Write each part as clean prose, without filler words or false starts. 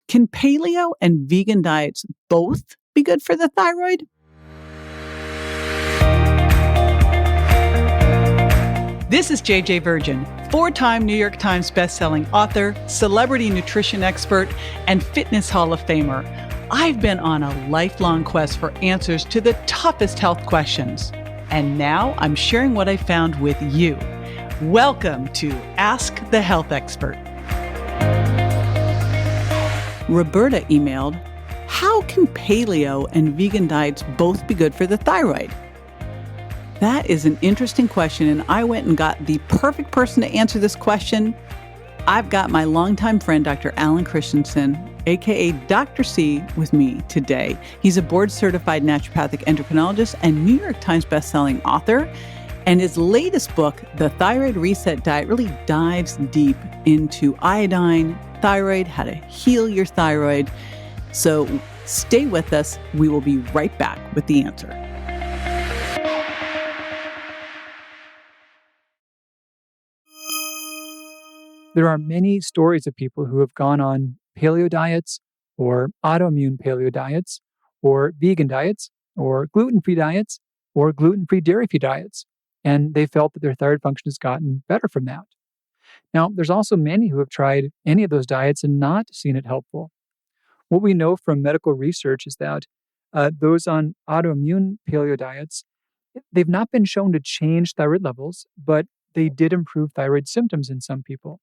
Can paleo and vegan diets both be good for the thyroid? This is JJ Virgin, 4-time New York Times bestselling author, celebrity nutrition expert, and fitness Hall of Famer. I've been on a lifelong quest for answers to the toughest health questions. And now I'm sharing what I found with you. Welcome to Ask the Health Expert. Roberta emailed, how can paleo and vegan diets both be good for the thyroid? That is an interesting question, and I went and got the perfect person to answer this question. I've got my longtime friend, Dr. Alan Christianson, aka Dr. C, with me today. He's a board-certified naturopathic endocrinologist and New York Times bestselling author, and his latest book, The Thyroid Reset Diet, really dives deep into iodine, thyroid, how to heal your thyroid. So stay with us. We will be right back with the answer. There are many stories of people who have gone on paleo diets or autoimmune paleo diets or vegan diets or gluten-free diets or gluten-free dairy-free diets, and they felt that their thyroid function has gotten better from that. Now, there's also many who have tried any of those diets and not seen it helpful. What we know from medical research is that those on autoimmune paleo diets, they've not been shown to change thyroid levels, but they did improve thyroid symptoms in some people.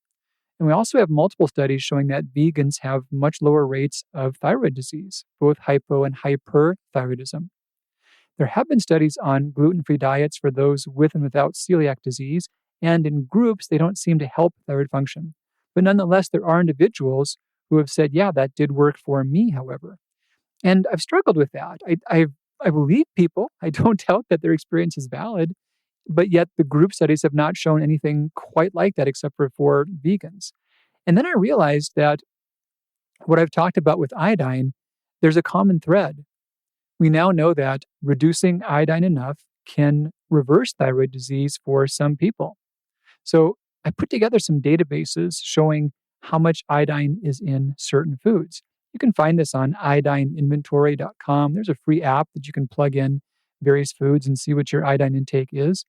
And we also have multiple studies showing that vegans have much lower rates of thyroid disease, both hypo and hyperthyroidism. There have been studies on gluten-free diets for those with and without celiac disease, and in groups, they don't seem to help thyroid function. But nonetheless, there are individuals who have said, yeah, that did work for me, however. And I've struggled with that. I believe people. I don't doubt that their experience is valid. But yet the group studies have not shown anything quite like that except for vegans. And then I realized that what I've talked about with iodine, there's a common thread. We now know that reducing iodine enough can reverse thyroid disease for some people. So I put together some databases showing how much iodine is in certain foods. You can find this on iodineinventory.com. There's a free app that you can plug in various foods and see what your iodine intake is.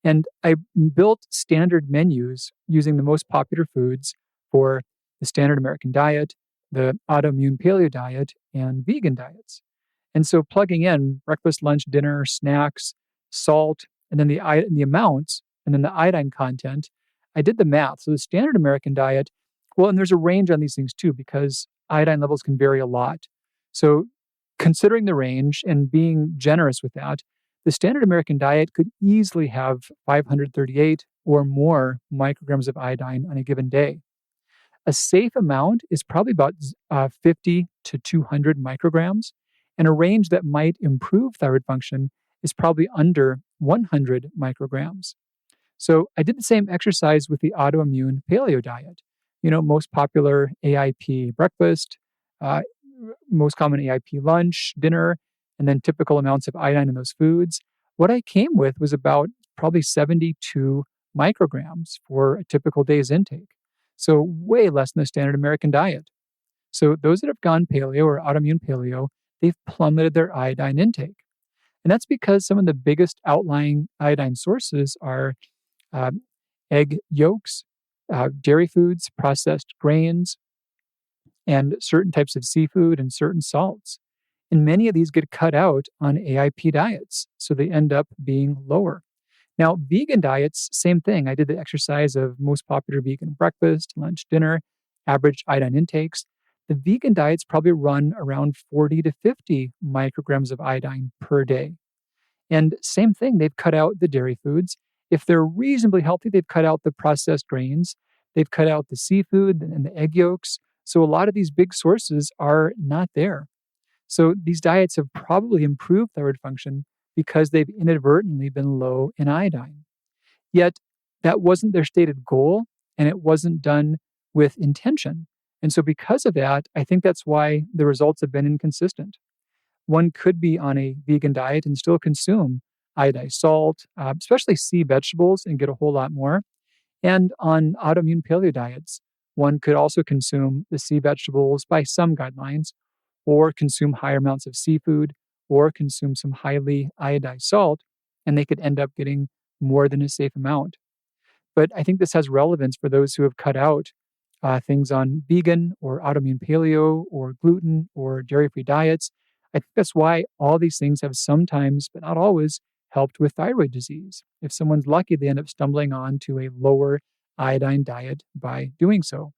And I built standard menus using the most popular foods for the standard American diet, the autoimmune paleo diet, and vegan diets. And so plugging in breakfast, lunch, dinner, snacks, salt, and then the amounts, and then the iodine content, I did the math. So the standard American diet, well, and there's a range on these things too, because iodine levels can vary a lot. So considering the range and being generous with that, the standard American diet could easily have 538 or more micrograms of iodine on a given day. A safe amount is probably about 50 to 200 micrograms, and a range that might improve thyroid function is probably under 100 micrograms. So I did the same exercise with the autoimmune paleo diet. Most popular AIP breakfast, most common AIP lunch, dinner, and then typical amounts of iodine in those foods. What I came with was about probably 72 micrograms for a typical day's intake. So way less than the standard American diet. So those that have gone paleo or autoimmune paleo, they've plummeted their iodine intake. And that's because some of the biggest outlying iodine sources are egg yolks, dairy foods, processed grains, and certain types of seafood and certain salts. And many of these get cut out on AIP diets, so they end up being lower. Now, vegan diets, same thing. I did the exercise of most popular vegan breakfast, lunch, dinner, average iodine intakes. The vegan diets probably run around 40 to 50 micrograms of iodine per day. And same thing, they've cut out the dairy foods. If they're reasonably healthy, they've cut out the processed grains. They've cut out the seafood and the egg yolks. So a lot of these big sources are not there. So these diets have probably improved thyroid function because they've inadvertently been low in iodine. Yet that wasn't their stated goal, and it wasn't done with intention. And so because of that, I think that's why the results have been inconsistent. One could be on a vegan diet and still consume iodized salt, especially sea vegetables, and get a whole lot more. And on autoimmune paleo diets, One could also consume the sea vegetables by some guidelines, or consume higher amounts of seafood, or consume some highly iodized salt, and they could end up getting more than a safe amount. But I think this has relevance for those who have cut out things on vegan or autoimmune paleo or gluten or dairy-free diets. I think that's why all these things have sometimes, but not always, helped with thyroid disease. If someone's lucky, they end up stumbling onto a lower iodine diet by doing so.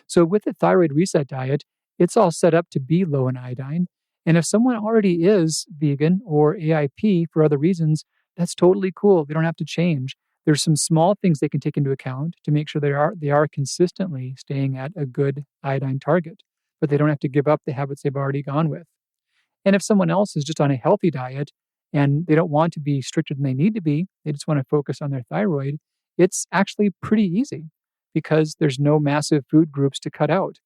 So with the thyroid reset diet, it's all set up to be low in iodine. And if someone already is vegan or AIP for other reasons, that's totally cool. They don't have to change. There's some small things they can take into account to make sure they are consistently staying at a good iodine target, but they don't have to give up the habits they've already gone with. And if someone else is just on a healthy diet and they don't want to be stricter than they need to be, they just want to focus on their thyroid, it's actually pretty easy because there's no massive food groups to cut out.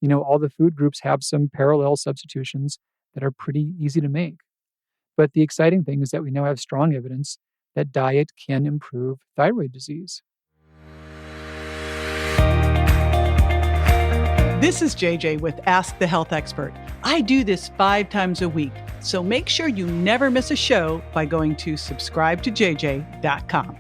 All the food groups have some parallel substitutions that are pretty easy to make. But the exciting thing is that we now have strong evidence that diet can improve thyroid disease. This is JJ with Ask the Health Expert. I do this 5 times a week, so make sure you never miss a show by going to subscribetoJJ.com.